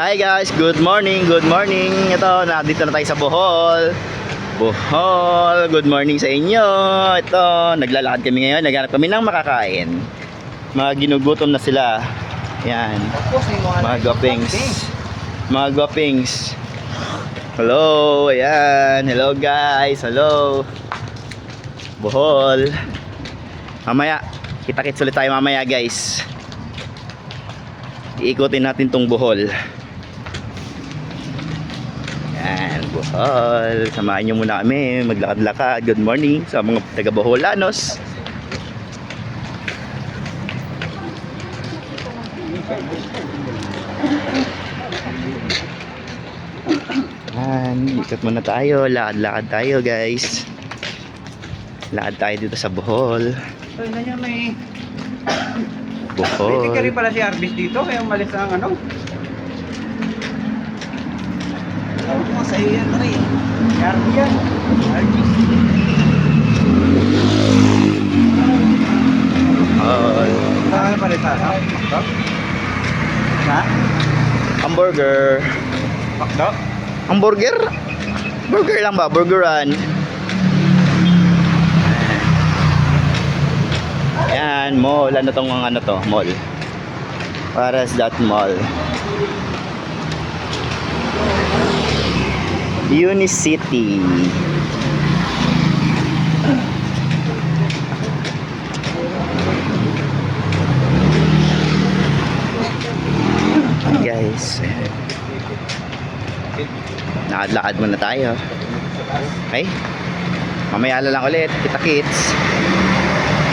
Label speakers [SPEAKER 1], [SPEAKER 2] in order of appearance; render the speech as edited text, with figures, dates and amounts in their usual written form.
[SPEAKER 1] Hi guys, good morning, good morning. Ito, nandito na tayo sa Bohol. Bohol, good morning sa inyo. Ito, naglalakad kami ngayon, naghanap kami ng makakain. Mga ginugutom na sila. Yan, mga guwapings. Mga guwapings. Hello, ayan. Hello guys, hello. Bohol. Mamaya, kita-kits ulit tayo mamaya guys. Iikutin natin tong Bohol. Yan, Bohol. Samahan nyo muna kami maglakad-lakad. Good morning sa mga taga-Boholanos. Yan, ikot muna tayo. Lakad-lakad tayo guys. Lakad tayo dito sa Bohol.
[SPEAKER 2] So, yun na niya may...
[SPEAKER 1] Bohol.
[SPEAKER 2] Hindi ka rin pala si Arbis dito, kaya umalis na ang ano. Tawag mo sa iyo yan rin. Si Arbis yan. Arbis.
[SPEAKER 1] Bohol.
[SPEAKER 2] Saan pala ito? Makdo? Ha?
[SPEAKER 1] Hamburger.
[SPEAKER 2] Makdo?
[SPEAKER 1] Hamburger? Burger lang ba? Burgeran. Yan, mall. Ano tong mga ano to? Mall. Paras that mall. Unicity. Guys. Lakad-lakad muna tayo. Okay? Mamaya na lang ulit. Kita-kits.